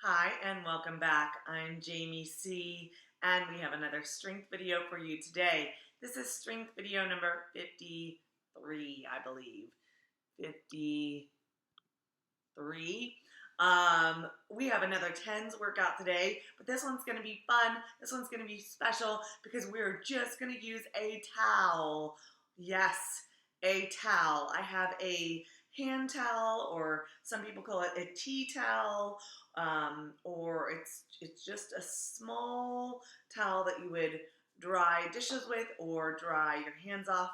Hi and welcome back. I'm Jamie C. and we have another strength video for you today. This is strength video number 53, I believe. 53. We have another TENS workout today, but this one's going to be fun. This one's going to be special because we're just going to use a towel. Yes, a towel. I have a hand towel, or some people call it a tea towel, or it's just a small towel that you would dry dishes with or dry your hands off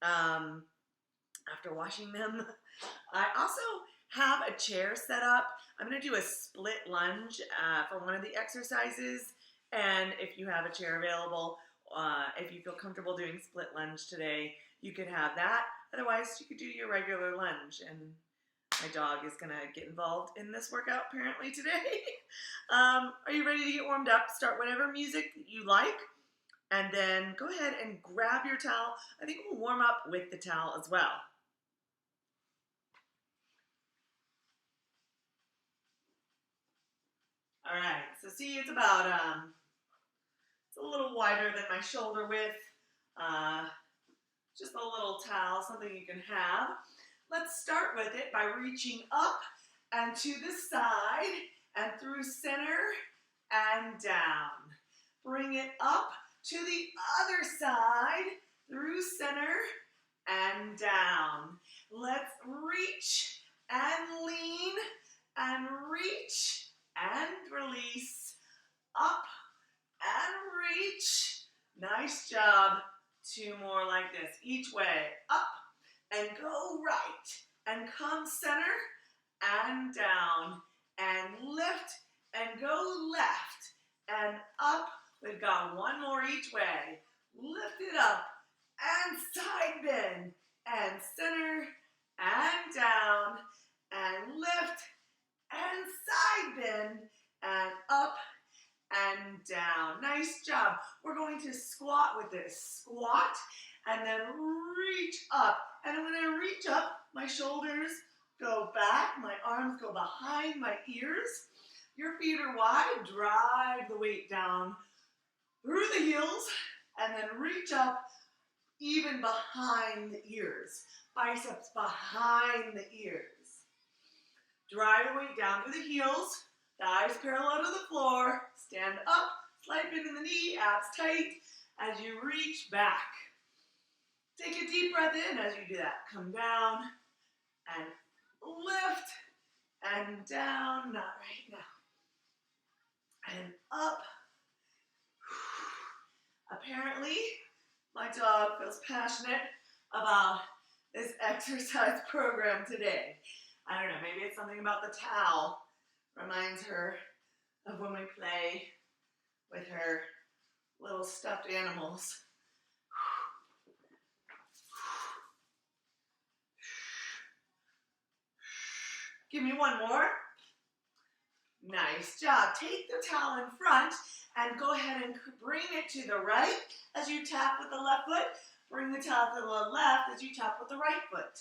after washing them. I also have a chair set up. I'm going to do a split lunge for one of the exercises, and if you have a chair available, if you feel comfortable doing split lunge today, you could have that. Otherwise, you could do your regular lunge, and my dog is going to get involved in this workout apparently today. Are you ready to get warmed up? Start whatever music you like, and then go ahead and grab your towel. I think we'll warm up with the towel as well. All right, so see, it's about, it's a little wider than my shoulder width. Just a little towel, something you can have. Let's start with it by reaching up and to the side and through center and down. Bring it up to the other side through center and down. Let's reach and lean and reach and release. Up and reach. Nice job. Two more like this. Each way. Up and go right. And come center and down. And lift and go left. And up. We've got one more each way. Lift it up. And side bend. And center. And down. And lift. And side bend. And up. And down. Nice job. We're going to squat with this. Squat and then reach up. And when I reach up, my shoulders go back, my arms go behind my ears. Your feet are wide. Drive the weight down through the heels and then reach up even behind the ears. Biceps behind the ears. Drive the weight down through the heels. Thighs parallel to the floor. Stand up, slight bend in the knee, abs tight as you reach back. Take a deep breath in as you do that. Come down and lift and down. Not right now. And up. Apparently, my dog feels passionate about this exercise program today. I don't know, maybe it's something about the towel. Reminds her of when we play with her little stuffed animals. Give me one more. Nice job. Take the towel in front and go ahead and bring it to the right as you tap with the left foot. Bring the towel to the left as you tap with the right foot.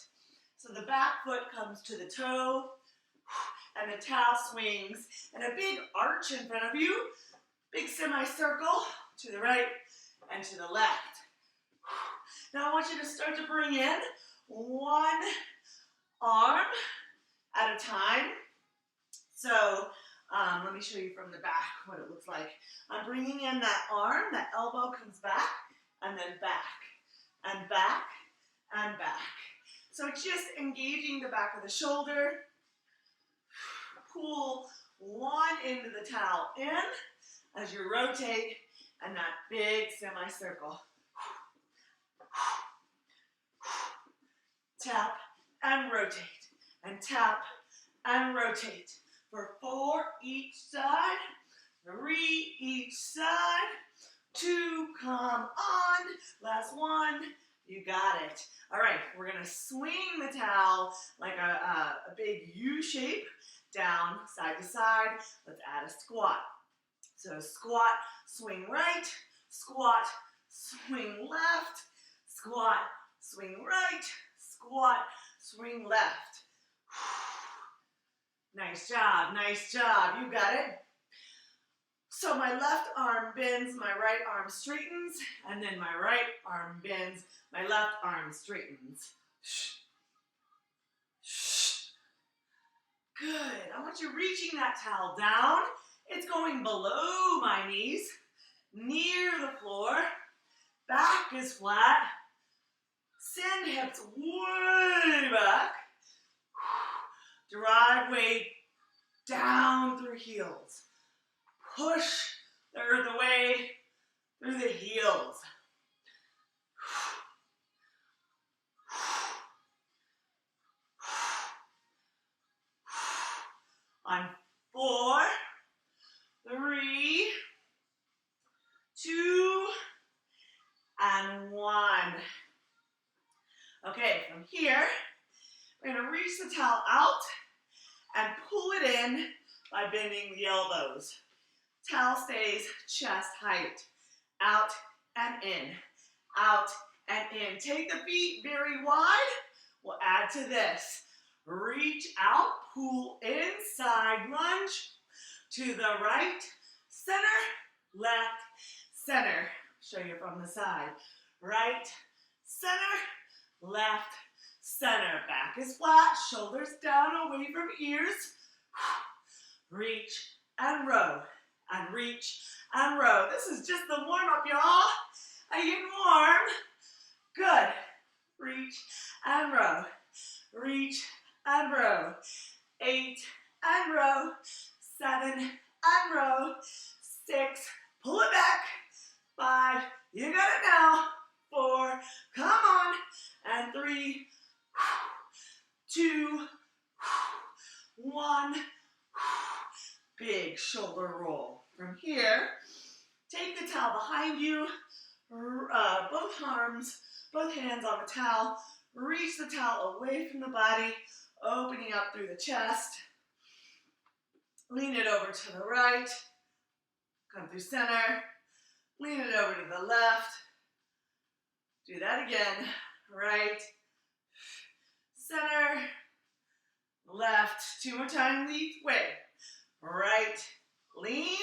So the back foot comes to the toe. And the towel swings, and a big arch in front of you, big semicircle to the right and to the left. Now I want you to start to bring in one arm at a time. So let me show you from the back what it looks like. I'm bringing in that arm, that elbow comes back, and then back, and back, and back. So it's just engaging the back of the shoulder. Pull one end of the towel in as you rotate and that big semicircle. Tap and rotate and tap and rotate for 4 each side, 3 each side, 2, come on, last one, you got it. All right, we're gonna swing the towel like a big U shape, down, side to side. Let's add a squat. So squat, swing right, squat, swing left, squat, swing right, squat, swing left. Nice job, nice job. You got it. So my left arm bends, my right arm straightens, and then my right arm bends, my left arm straightens. Good. I want you reaching that towel down. It's going below my knees, near the floor. Back is flat. Send hips way back. Drive weight down through heels. Push the earth away through the heels. On 4, 3, 2, and 1. Okay, from here, we're going to reach the towel out and pull it in by bending the elbows. Towel stays chest height. Out and in. Out and in. Take the feet very wide. We'll add to this. Reach out, pull in, side lunge to the right, center, left, center. Show you from the side. Right, center, left, center. Back is flat, shoulders down away from ears. Reach and row, and reach and row. This is just the warm-up, y'all. Are you getting warm? Good. Reach and row. Reach and row. 8 and row. 7 and row. 6, pull it back. 5, you got it now. 4, come on. And 3, 2, 1. Big shoulder roll. From here, take the towel behind you, both arms, both hands on the towel. Reach the towel away from the body, opening up through the chest. Lean it over to the right. Come through center. Lean it over to the left. Do that again. Right, center, left. 2 more times each way. Right, lean,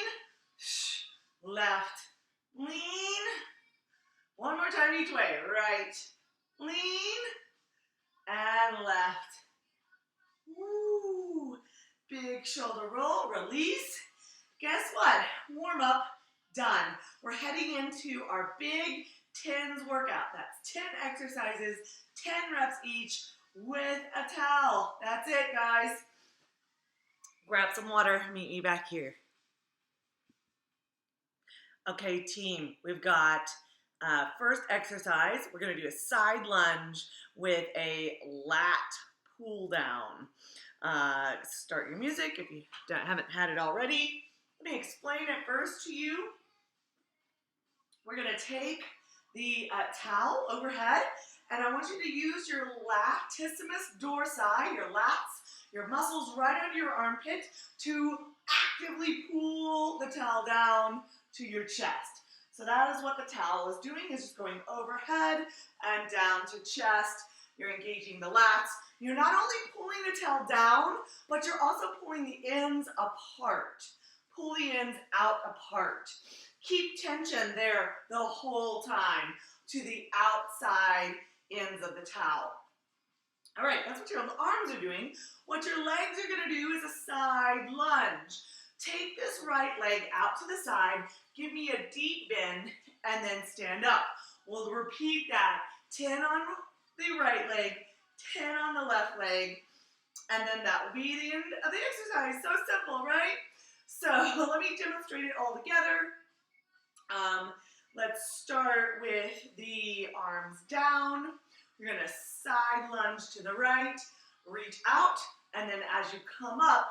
left, lean. 1 more time each way. Right, lean, and left. Woo! Big shoulder roll, release. Guess what? Warm up, done. We're heading into our big 10s workout. That's 10 exercises, 10 reps each with a towel. That's it, guys. Grab some water, meet me back here. Okay, team, we've got first exercise. We're gonna do a side lunge with a lat pull down. Start your music if you haven't had it already. Let me explain it first to you. We're gonna take the towel overhead, and I want you to use your latissimus dorsi, your lats, your muscles right under your armpit, to actively pull the towel down to your chest. So that is what the towel is doing, is just going overhead and down to chest. You're engaging the lats. You're not only pulling the towel down, but you're also pulling the ends apart. Pull the ends out apart. Keep tension there the whole time to the outside ends of the towel. All right, that's what your arms are doing. What your legs are gonna do is a side lunge. Take this right leg out to the side, give me a deep bend, and then stand up. We'll repeat that. 10 on the right leg, 10 on the left leg, and then that will be the end of the exercise. So simple, right? So let me demonstrate it all together. Let's start with the arms down. You're gonna side lunge to the right, reach out, and then as you come up,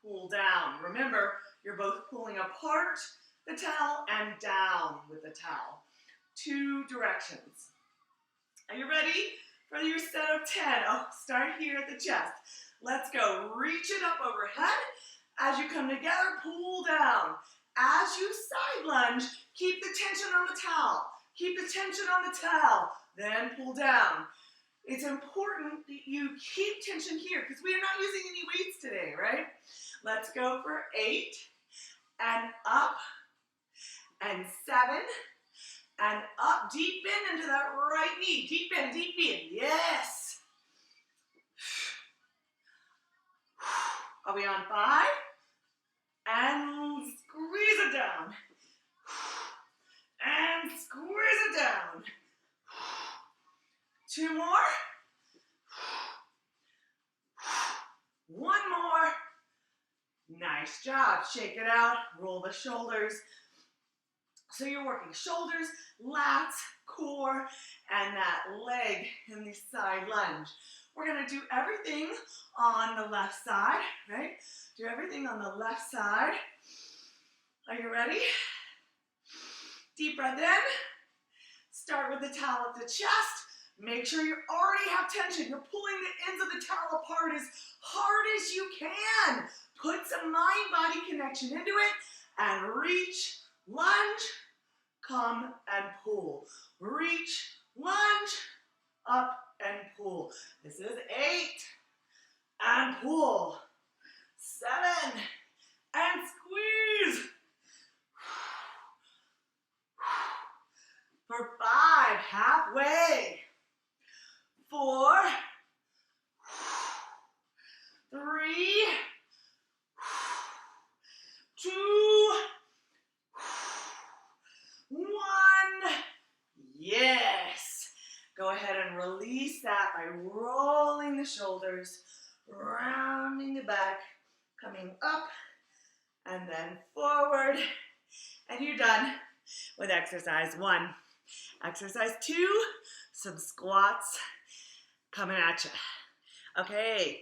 pull down. Remember, you're both pulling apart the towel and down with the towel. 2 directions. Are you ready for your set of 10? Oh, start here at the chest. Let's go. Reach it up overhead. As you come together, pull down. As you side lunge, keep the tension on the towel. Keep the tension on the towel. Then pull down. it's important that you keep tension here because we are not using any weights today, right? Let's go for 8 and up and 7 and up. Deep bend into that right knee. Deep bend, deep bend. Yes. Are we on 5? And squeeze it down. And squeeze it down. 2 more. 1 more. Nice job. Shake it out. Roll the shoulders. So you're working shoulders, lats, core, and that leg in the side lunge. We're going to do everything on the left side, right? Do everything on the left side. Are you ready? Deep breath in. Start with the towel at the chest. Make sure you already have tension. You're pulling the ends of the towel apart as hard as you can. Put some mind-body connection into it and reach, lunge, come and pull. Reach, lunge, up and pull. This is 8 and pull. 7 and squeeze. For 5, halfway. 4, 3, 2, 1. Yes. Go ahead and release that by rolling the shoulders, rounding the back, coming up, and then forward. And you're done with exercise 1. Exercise 2, some squats coming at you. Okay,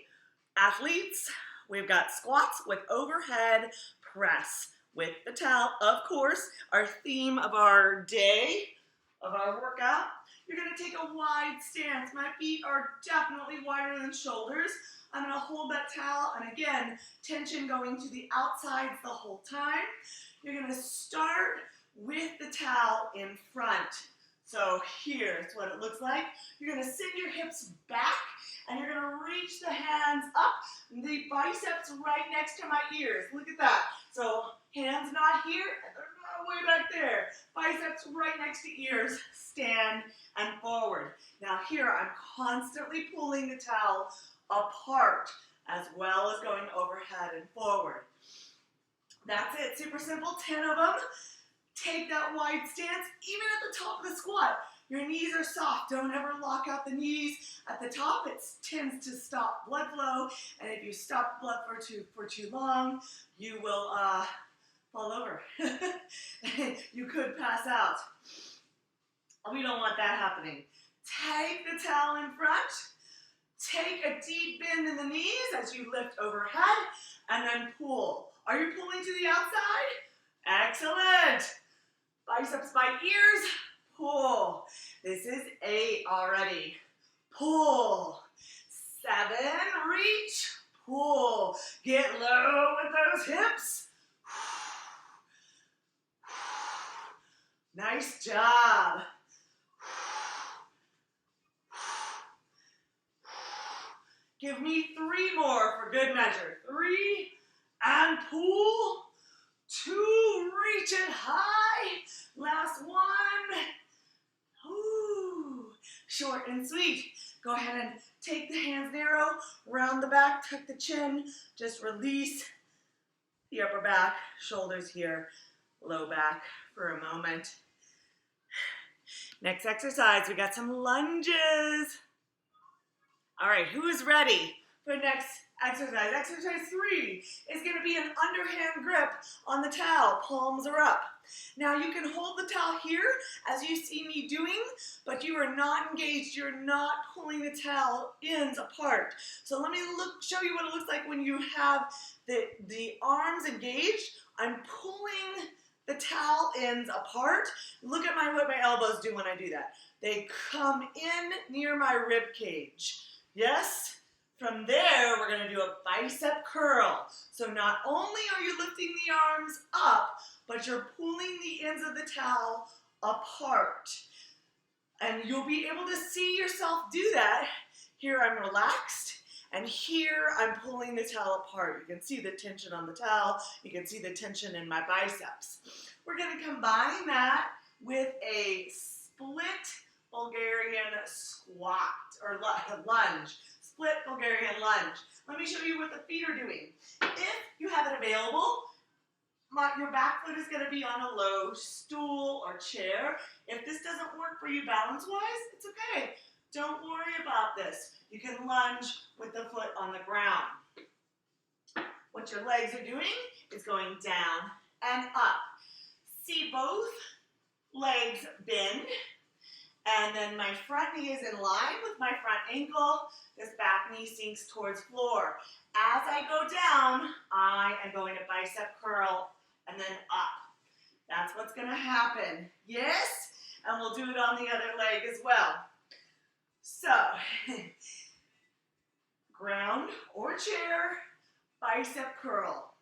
athletes, we've got squats with overhead press with the towel. Of course, our theme of our day, of our workout, you're going to take a wide stance. My feet are definitely wider than shoulders. I'm going to hold that towel, and again, tension going to the outsides the whole time. You're going to start with the towel in front. So here's what it looks like. You're going to send your hips back, and you're going to reach the hands up. The biceps right next to my ears. Look at that. So hands not here, and they're not way back there. Biceps right next to ears. Stand and forward. Now here, I'm constantly pulling the towel apart as well as going overhead and forward. That's it. Super simple. 10 of them. Take that wide stance, even at the top of the squat. Your knees are soft. Don't ever lock out the knees. At the top, it tends to stop blood flow, and if you stop blood for too long, you will fall over. You could pass out. We don't want that happening. Take the towel in front. Take a deep bend in the knees as you lift overhead, and then pull. Are you pulling to the outside? Excellent. Biceps by ears, pull. This is 8 already. Pull. 7, reach, pull. Get low with those hips. Nice job. Give me 3 more for good measure. 3 and pull. 2, reach it high. Last 1. Ooh, short and sweet. Go ahead and take the hands narrow, round the back, tuck the chin. Just release the upper back, shoulders here, low back for a moment. Next exercise, we got some lunges. All right, who is ready for next exercise? Exercise 3 is going to be an underhand grip on the towel. Palms are up. Now you can hold the towel here as you see me doing, but you are not engaged. You're not pulling the towel ends apart. So let me show you what it looks like when you have the arms engaged. I'm pulling the towel ends apart. Look at what my elbows do when I do that. They come in near my rib cage. Yes? From there, we're going to do a bicep curl. So not only are you lifting the arms up, but you're pulling the ends of the towel apart. And you'll be able to see yourself do that. Here I'm relaxed, and here I'm pulling the towel apart. You can see the tension on the towel. You can see the tension in my biceps. We're going to combine that with a split Bulgarian squat, or lunge. Split Bulgarian lunge. Let me show you what the feet are doing. If you have it available, your back foot is going to be on a low stool or chair. If this doesn't work for you balance-wise, it's okay. Don't worry about this. You can lunge with the foot on the ground. What your legs are doing is going down and up. See both legs bend, and then my front knee is in line with my front ankle. This back knee sinks towards floor. As I go down, I am going to bicep curl and then up. That's what's going to happen. Yes? And we'll do it on the other leg as well. So, ground or chair, bicep curl.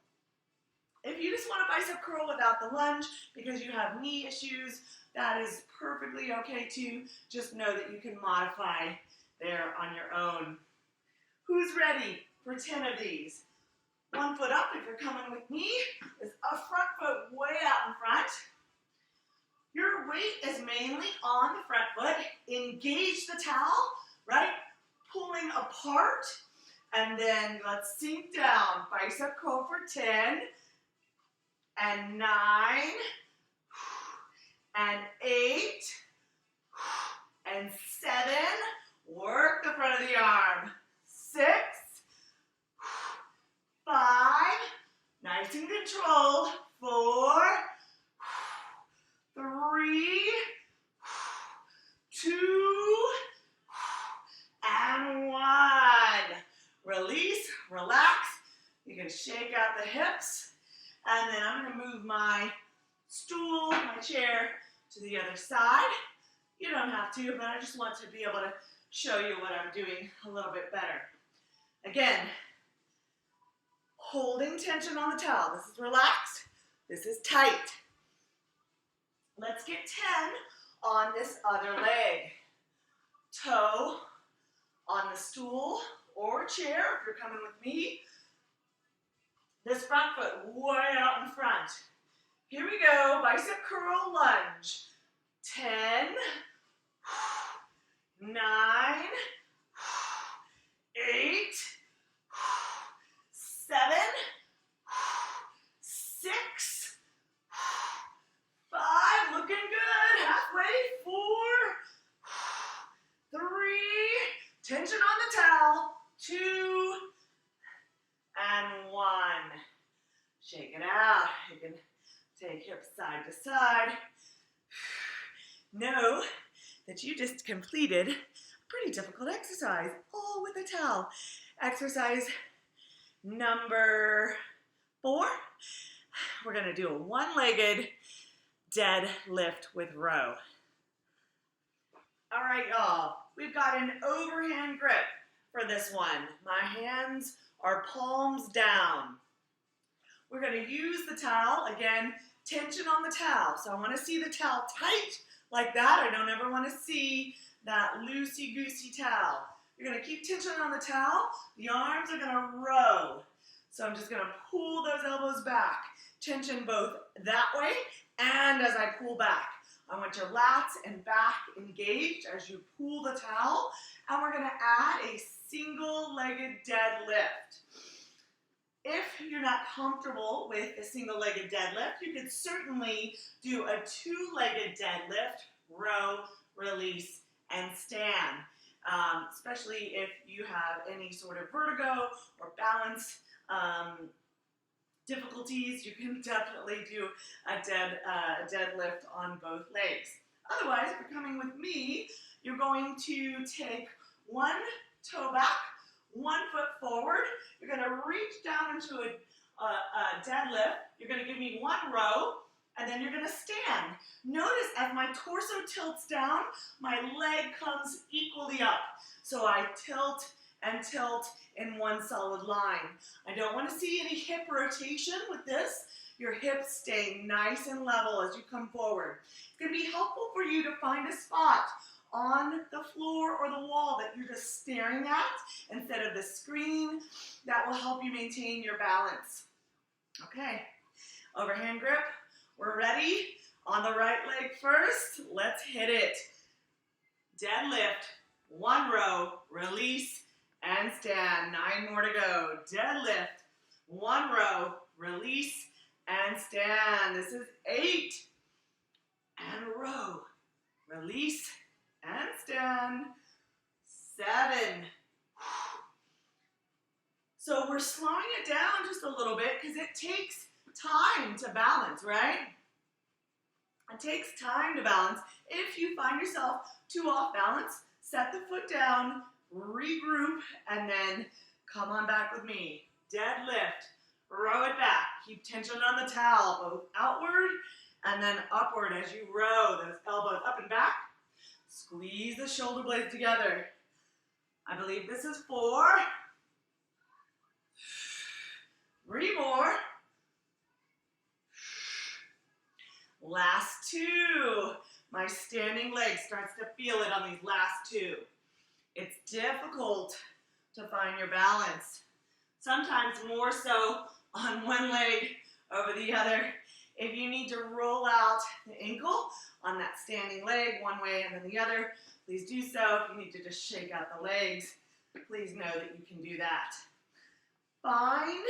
If you just want a bicep curl without the lunge because you have knee issues, that is perfectly okay too. Just know that you can modify there on your own. Who's ready for 10 of these? One foot up if you're coming with me. Is a front foot way out in front. Your weight is mainly on the front foot. Engage the towel, right? Pulling apart. And then let's sink down. Bicep curl for 10. And 9. And 8. And 7. Work the front of the arm. 6. 5. Nice and controlled. 4. 3, 2, and 1. Release, relax. You can shake out the hips. And then I'm going to move my stool, my chair, to the other side. You don't have to, but I just want to be able to show you what I'm doing a little bit better. Again, holding tension on the towel. This is relaxed. This is tight. Let's get 10 on this other leg. Toe on the stool or chair if you're coming with me. This front foot way out in front. Here we go, bicep curl lunge. 10, 9, 8, 7, 6, 5, looking good, halfway, 4, 3, tension on the towel, 2, and 1. Shake it out. You can take hips side to side. Know that you just completed a pretty difficult exercise, all with a towel. Exercise number 4. We're going to do a one-legged deadlift with row. All right, y'all. We've got an overhand grip for this one. My hands are palms down. We're going to use the towel. Again, tension on the towel. So I want to see the towel tight like that. I don't ever want to see that loosey-goosey towel. You're going to keep tension on the towel. The arms are going to row. So I'm just going to pull those elbows back. Tension both that way and as I pull back. I want your lats and back engaged as you pull the towel. And we're going to add a single-legged deadlift. If you're not comfortable with a single-legged deadlift, you could certainly do a two-legged deadlift, row, release, and stand. Especially if you have any sort of vertigo or balance difficulties, you can definitely do a deadlift on both legs. Otherwise, if you're coming with me, you're going to take one toe back, 1 foot forward. You're going to reach down into a deadlift. You're going to give me 1 row, and then you're going to stand. Notice as my torso tilts down, my leg comes equally up. So I tilt and tilt in one solid line. I don't want to see any hip rotation with this. Your hips stay nice and level as you come forward. It's going to be helpful for you to find a spot on the floor or the wall that you're just staring at instead of the screen. That will help you maintain your balance. Okay, overhand grip. We're ready. On the right leg first, let's hit it. Deadlift, 1 row, release, and stand. 9 more to go. Deadlift, 1 row, release, and stand. This is 8. And row, release, and stand. 7. So we're slowing it down just a little bit because it takes time to balance, right? It takes time to balance. If you find yourself too off balance, set the foot down, regroup, and then come on back with me. Deadlift, row it back. Keep tension on the towel, both outward and then upward as you row those elbows up and back. Squeeze the shoulder blades together. I believe this is 4. 3 more. Last 2. My standing leg starts to feel it on these last 2. It's difficult to find your balance. Sometimes more so on one leg over the other. If you need to roll out the ankle on that standing leg one way and then the other, please do so. If you need to just shake out the legs, please know that you can do that. Find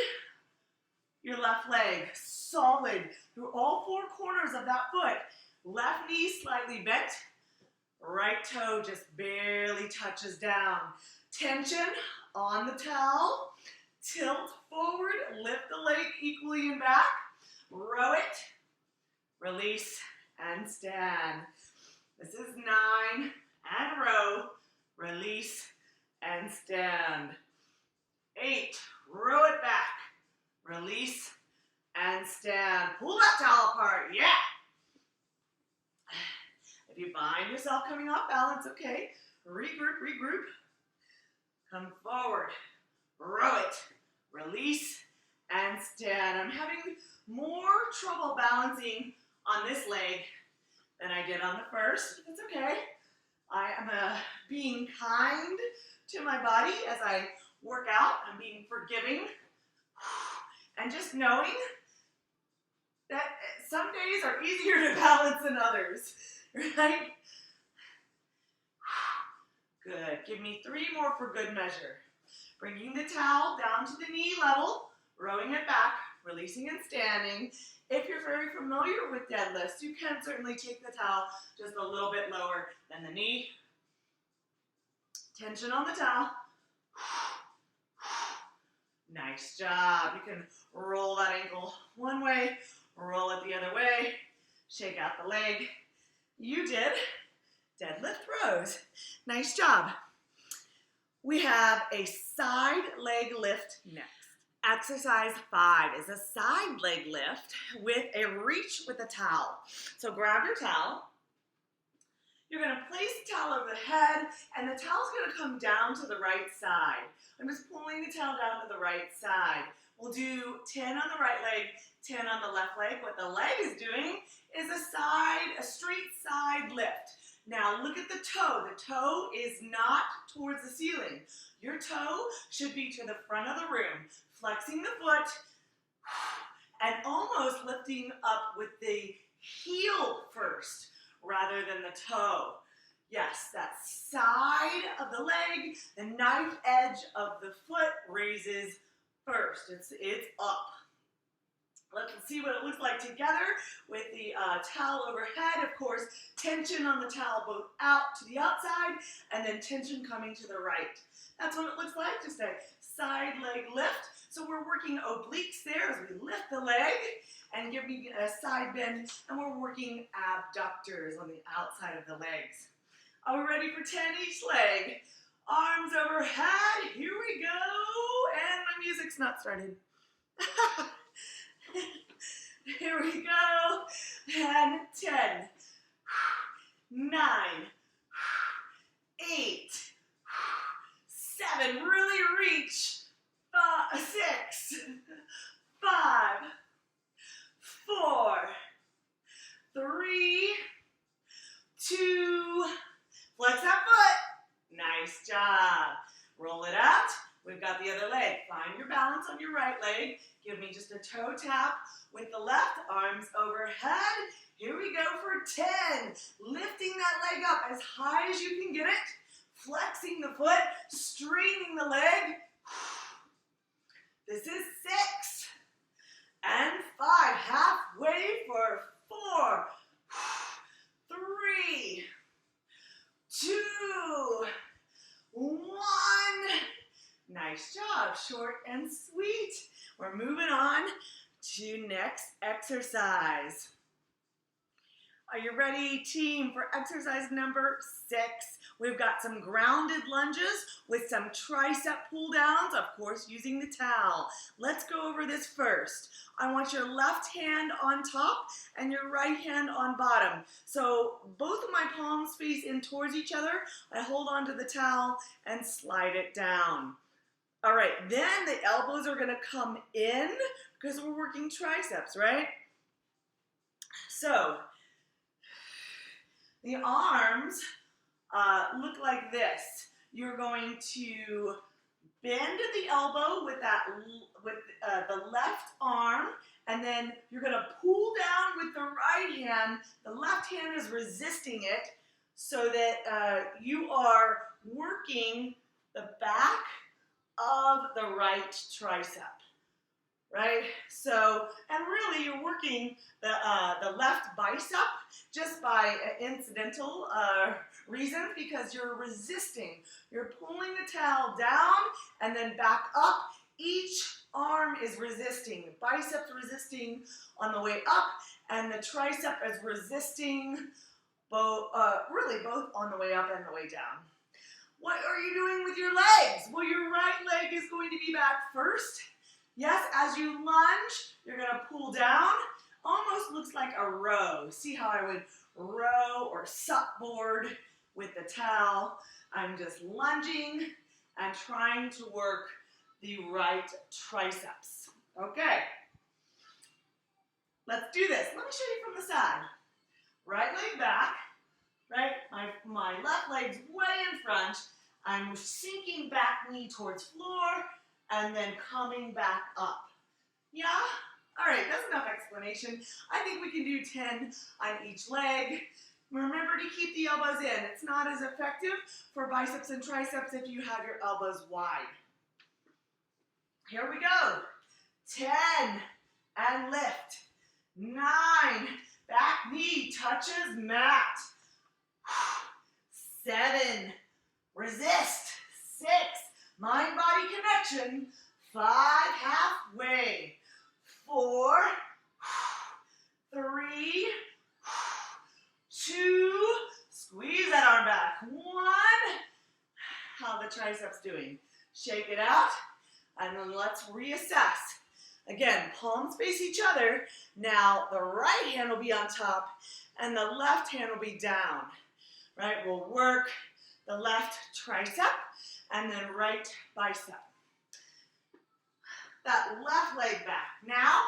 your left leg solid through all 4 corners of that foot. Left knee slightly bent. Right toe just barely touches down. Tension on the towel. Tilt forward. Lift the leg equally and back. Row it. Release and stand. This is 9. And row. Release and stand. 8. Row it back. Release and stand. Pull that towel apart. Yeah. If you find yourself coming off balance, okay, regroup. Come forward. Row it. Release and stand. I'm having more trouble balancing on this leg than I did on the first. It's okay. I am being kind to my body as I work out. I'm being forgiving. And just knowing that some days are easier to balance than others, right? Good. Give me 3 more for good measure. Bringing the towel down to the knee level, rowing it back, releasing and standing. If you're very familiar with deadlifts, you can certainly take the towel just a little bit lower than the knee. Tension on the towel. Nice job. You can roll that ankle one way, roll it the other way, shake out the leg. You did deadlift rows. Nice job. We have a side leg lift next. Exercise 5 is a side leg lift with a reach with a towel. So grab your towel. You're going to place the towel over the head, and the towel's going to come down to the right side. I'm just pulling the towel down to the right side. We'll do 10 on the right leg, 10 on the left leg. What the leg is doing is a straight side lift. Now look at the toe. The toe is not towards the ceiling. Your toe should be to the front of the room, flexing the foot and almost lifting up with the heel first rather than the toe. Yes, that side of the leg, the knife edge of the foot raises first. It's up. Let's see what it looks like together with the towel overhead. Of course, tension on the towel both out to the outside and then tension coming to the right. That's what it looks like, just a side leg lift. So we're working obliques there as we lift the leg and give me a side bend, and we're working abductors on the outside of the legs. Are we ready for 10 each leg? Arms overhead, here we go, and my music's not started. Here we go, and 10, 9, 8, 7, really reach, 6, 5, 4, 3, 2, flex your right leg. Give me just a toe tap with the left, arms overhead. Here we go for 10. Lifting that leg up as high as you can get it. Flexing the foot, straightening the leg. This is 6 and 5. Halfway for 4, 3, 2, 1. Nice job, short and sweet. We're moving on to next exercise. Are you ready, team, for exercise number 6? We've got some grounded lunges with some tricep pull downs, of course, using the towel. Let's go over this first. I want your left hand on top and your right hand on bottom. So both of my palms face in towards each other. I hold onto the towel and slide it down. All right, then the elbows are gonna come in because we're working triceps, right? So the arms look like this. You're going to bend the elbow with the left arm, and then you're going to pull down with the right hand. The left hand is resisting it so that you are working the back of the right tricep. Right? So, and really you're working the left bicep just by incidental reasons because you're resisting. You're pulling the towel down and then back up. Each arm is resisting. The bicep's resisting on the way up and the tricep is resisting really both on the way up and the way down. What are you doing with your legs? Well, your right leg is going to be back first. Yes, as you lunge, you're going to pull down. Almost looks like a row. See how I would row or sup board with the towel? I'm just lunging and trying to work the right triceps. Okay. Let's do this. Let me show you from the side. Right leg back, right? My left leg's way in front. I'm sinking back knee towards floor, and then coming back up. Yeah? All right, that's enough explanation. I think we can do 10 on each leg. Remember to keep the elbows in. It's not as effective for biceps and triceps if you have your elbows wide. Here we go. 10 and lift. 9, back knee touches mat. 7, resist. 6, mind-body connection. 5, halfway. 4, 3, 2, squeeze that arm back. 1, how the triceps doing? Shake it out, and then let's reassess. Again, palms face each other. Now the right hand will be on top, and the left hand will be down. Right, we'll work the left tricep, and then right bicep. That left leg back. Now,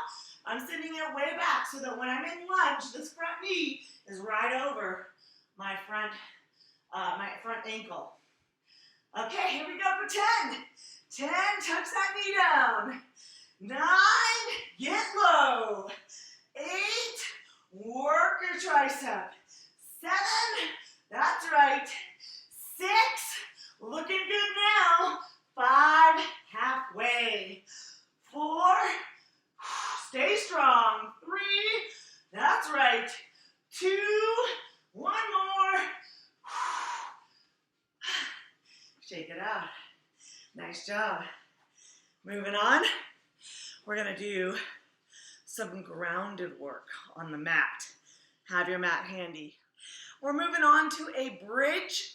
I'm sitting it way back so that when I'm in lunge, this front knee is right over my front ankle. Okay, here we go for 10. 10, touch that knee down. 9, get low. 8, work your tricep. 7, that's right. 6, looking good now. 5, halfway. 4, stay strong. 3, that's right. 2, 1 more. Shake it out. Nice job. Moving on, we're gonna do some grounded work on the mat. Have your mat handy. We're moving on to a bridge,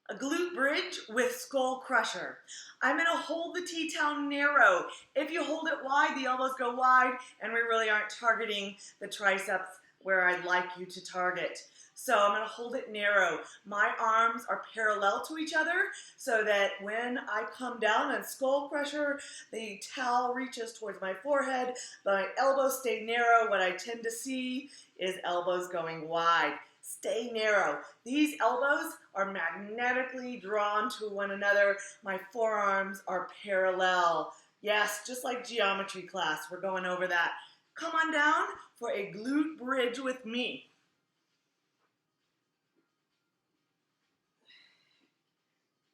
a glute bridge with skull crusher. I'm gonna hold the T-towel narrow. If you hold it wide, the elbows go wide, and we really aren't targeting the triceps where I'd like you to target. So I'm gonna hold it narrow. My arms are parallel to each other so that when I come down and skull crusher, the towel reaches towards my forehead, my elbows stay narrow. What I tend to see is elbows going wide. Stay narrow. These elbows are magnetically drawn to one another. My forearms are parallel. Yes, just like geometry class, we're going over that. Come on down for a glute bridge with me.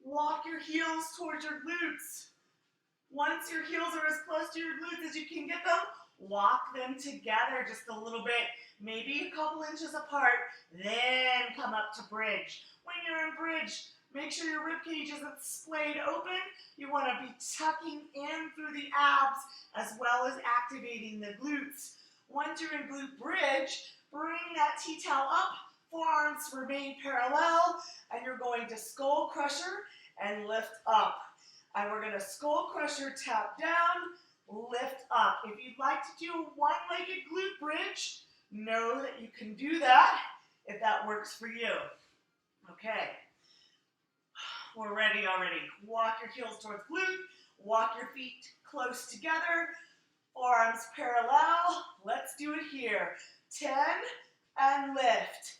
Walk your heels towards your glutes. Once your heels are as close to your glutes as you can get them, walk them together just a little bit, maybe a couple inches apart, then come up to bridge. When you're in bridge, make sure your rib cage isn't splayed open. You want to be tucking in through the abs as well as activating the glutes. Once you're in glute bridge, bring that T-towel up, forearms remain parallel, and you're going to skull crusher and lift up. And we're going to skull crusher, tap down, lift up. If you'd like to do a one-legged glute bridge, know that you can do that if that works for you. Okay. We're ready already. Walk your heels towards glute. Walk your feet close together. Forearms parallel. Let's do it here. 10 and lift.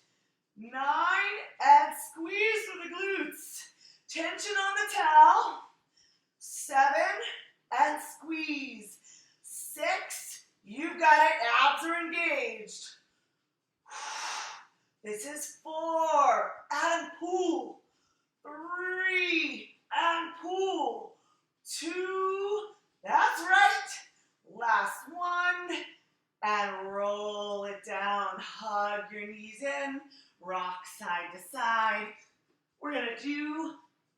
9 and squeeze through the glutes. Tension on the towel. 7 and squeeze. 6, you've got it, abs are engaged. This is 4 and pull. 3 and pull. 2, that's right. Last one, and roll it down. Hug your knees in, rock side to side. We're gonna do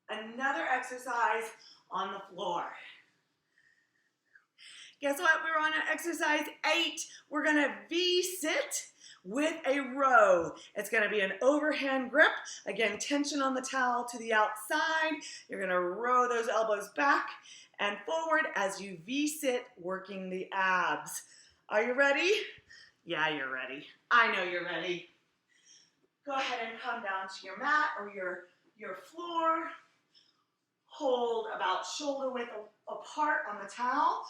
another exercise on the floor. Guess what? We're on exercise 8. We're gonna V-sit with a row. It's gonna be an overhand grip. Again, tension on the towel to the outside. You're gonna row those elbows back and forward as you V-sit, working the abs. Are you ready? Yeah, you're ready. I know you're ready. Go ahead and come down to your mat or your floor. Hold about shoulder width apart on the towel.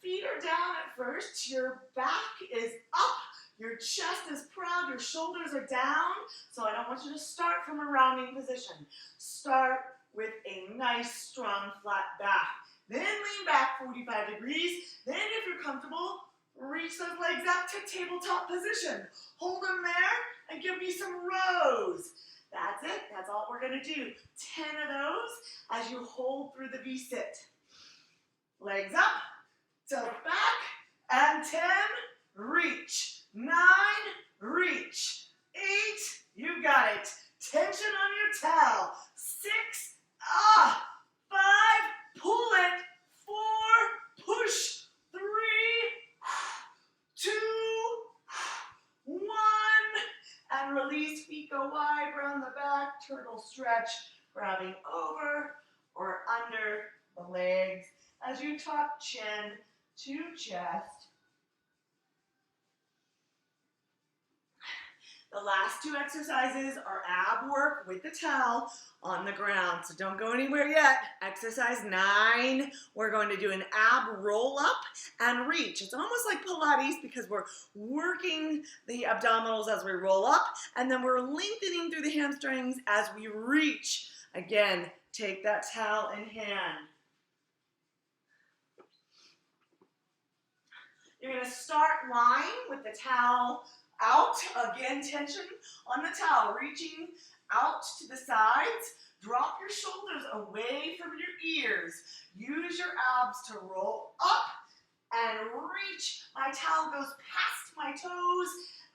Feet are down at first. Your back is up. Your chest is proud. Your shoulders are down. So I don't want you to start from a rounding position. Start with a nice, strong, flat back. Then lean back 45 degrees. Then if you're comfortable, reach those legs up to tabletop position. Hold them there and give me some rows. That's it. That's all we're going to do. 10 of those as you hold through the V-sit. Legs up, tilt back, and 10, reach. 9, reach. 8, you got it. Tension on your towel. 6, 5, pull it. 4, push. 3, 2, 1, and release. Feet go wide, round the back, turtle stretch, grabbing over or under the legs as you tuck chin to chest. The last 2 exercises are ab work with the towel on the ground, so don't go anywhere yet. Exercise 9, we're going to do an ab roll up and reach. It's almost like Pilates because we're working the abdominals as we roll up, and then we're lengthening through the hamstrings as we reach. Again, take that towel in hand. You're going to start lying with the towel out. Again, tension on the towel, reaching out to the sides. Drop your shoulders away from your ears. Use your abs to roll up and reach. My towel goes past my toes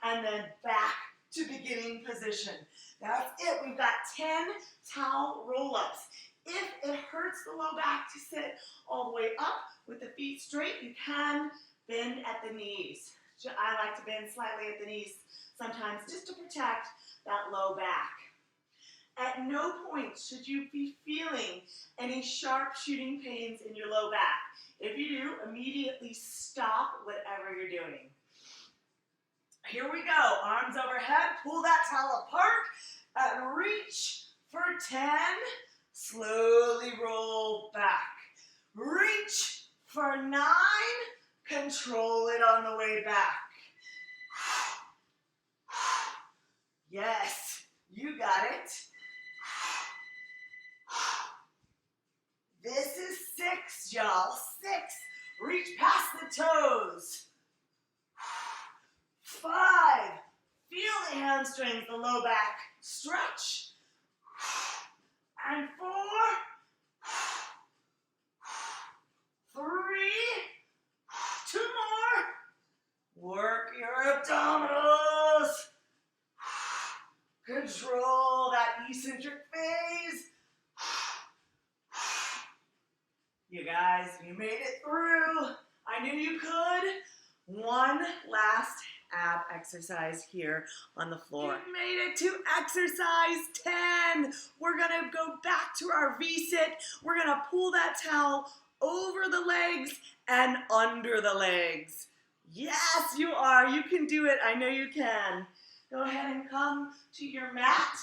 and then back to beginning position. That's it. We've got 10 towel roll-ups. If it hurts the low back to sit all the way up with the feet straight, you can bend at the knees. I like to bend slightly at the knees sometimes just to protect that low back. At no point should you be feeling any sharp shooting pains in your low back. If you do, immediately stop whatever you're doing. Here we go. Arms overhead. Pull that towel apart and reach for 10. Slowly roll back. Reach for 9. Control it on the way back. Yes, you got it. This is 6, y'all. 6. Reach past the toes. 5. Feel the hamstrings, the low back. Stretch. And 4. 3. 2 more. Work your abdominals. Control that eccentric phase. You guys, you made it through. I knew you could. One last ab exercise here on the floor. You made it to exercise 10. We're gonna go back to our V-sit. We're gonna pull that towel over the legs and under the legs. Yes, you are. You can do it. I know you can. Go ahead and come to your mat.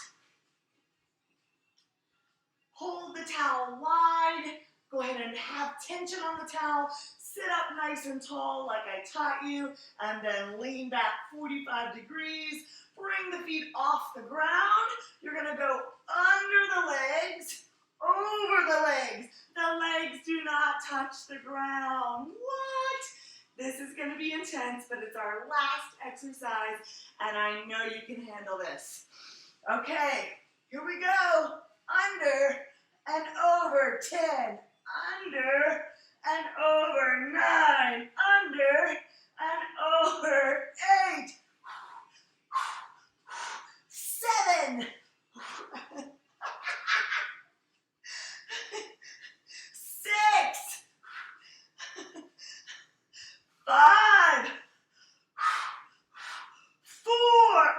Hold the towel wide. Go ahead and have tension on the towel. Sit up nice and tall like I taught you, and then lean back 45 degrees. Bring the feet off the ground. You're gonna go under the legs, over the legs. The legs do not touch the ground. What? This is gonna be intense, but it's our last exercise, and I know you can handle this. Okay, here we go. Under and over 10. Under and over 9, under and over 8, 7, 6, 5, 4,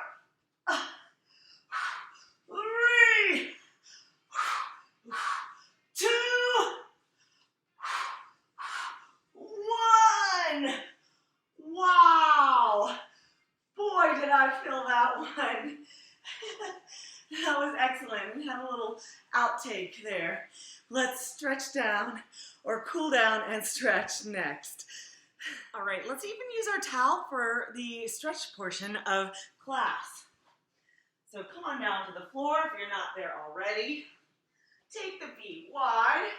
3, 2, 1. Wow. Boy, did I feel that one. That was excellent. We had a little outtake there. Let's stretch down or cool down and stretch next. All right, let's even use our towel for the stretch portion of class. So come on down to the floor if you're not there already. Take the feet wide.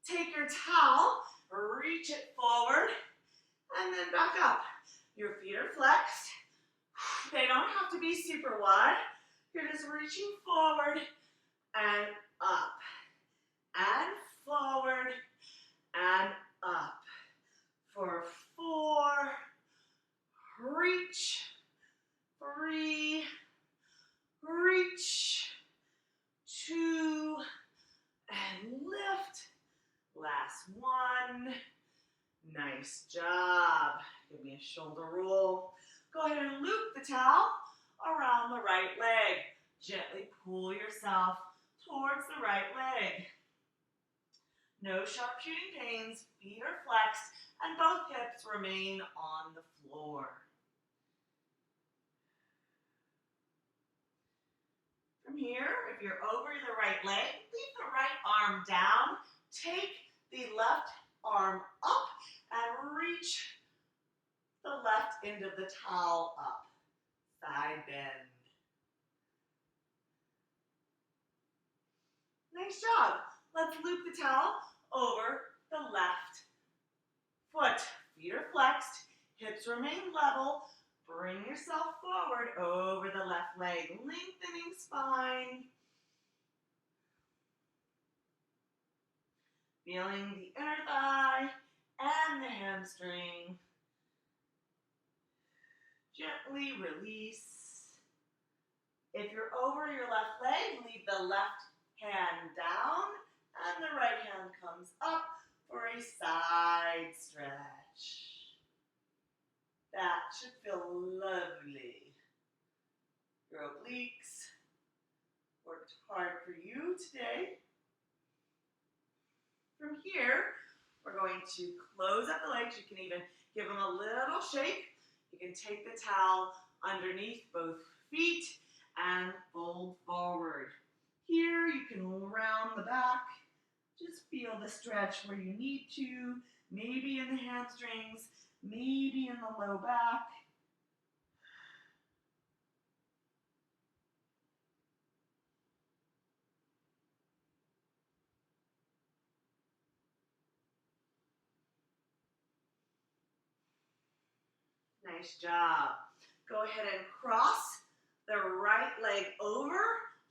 Take your towel, reach it forward, and then back up. Your feet are flexed. They don't have to be super wide. You're just reaching forward and up, and forward and up. For 4, reach, 3, reach, 2, and lift. Last one. Nice job. Give me a shoulder roll. Go ahead and loop the towel around the right leg. Gently pull yourself towards the right leg. No sharp shooting pains. Feet are flexed and both hips remain on the floor. From here, if you're over the right leg, leave the right arm down. Take the left arm up and reach the left end of the towel up. Side bend. Nice job. Let's loop the towel over the left foot. Feet are flexed, hips remain level. Bring yourself forward over the left leg, lengthening spine. Feeling the inner thigh and the hamstring. Gently release. If you're over your left leg, leave the left hand down and the right hand comes up for a side stretch. That should feel lovely. Your obliques worked hard for you today. From here, we're going to close up the legs. You can even give them a little shake. You can take the towel underneath both feet and fold forward. Here, you can round the back. Just feel the stretch where you need to, maybe in the hamstrings, maybe in the low back. Nice job. Go ahead and cross the right leg over.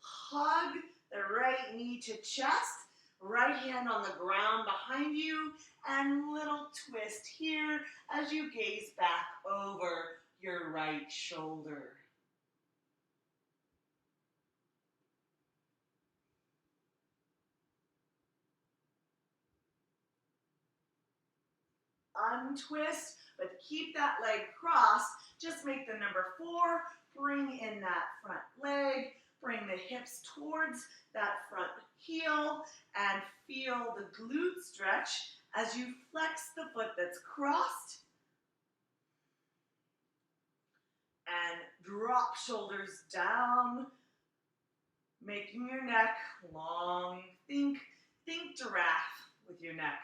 Hug the right knee to chest. Right hand on the ground behind you. And little twist here as you gaze back over your right shoulder. Untwist, but keep that leg crossed. Just make the number 4. Bring in that front leg. Bring the hips towards that front heel and feel the glute stretch as you flex the foot that's crossed. And drop shoulders down, making your neck long. Think giraffe with your neck.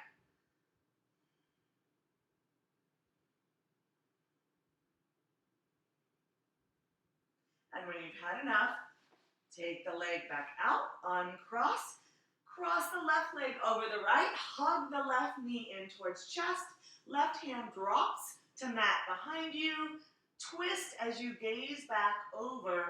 And when you've had enough, take the leg back out, uncross, cross the left leg over the right, hug the left knee in towards chest, left hand drops to mat behind you, twist as you gaze back over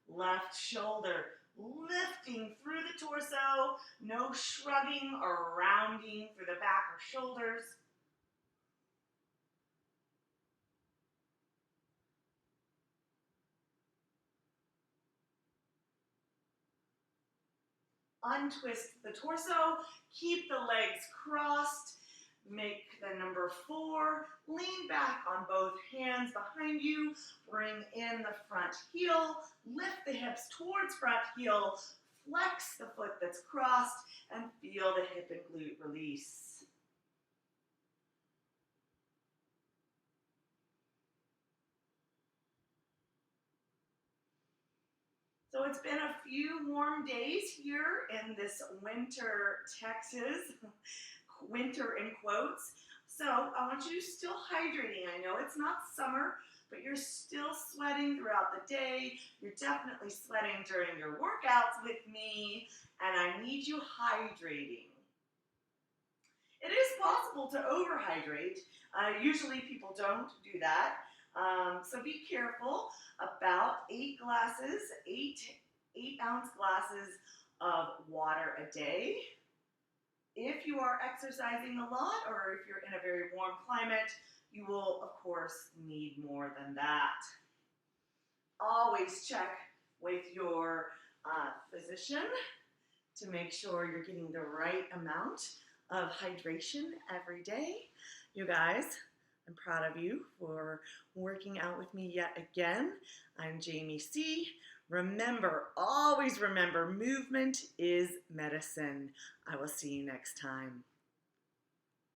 left shoulder, lifting through the torso, no shrugging or rounding through the back or shoulders. Untwist the torso, keep the legs crossed, make the number 4, lean back on both hands behind you, bring in the front heel, lift the hips towards front heel, flex the foot that's crossed, and feel the hip and glute release. So it's been a few warm days here in this winter Texas, winter in quotes. So I want you to still hydrating. I know it's not summer, but you're still sweating throughout the day. You're definitely sweating during your workouts with me, and I need you hydrating. It is possible to overhydrate. Usually people don't do that. So be careful. About 8 ounce glasses of water a day. If you are exercising a lot or if you're in a very warm climate, you will, of course, need more than that. Always check with your physician to make sure you're getting the right amount of hydration every day. You guys, I'm proud of you for working out with me yet again. I'm Jamie C. Remember, always remember, movement is medicine. I will see you next time.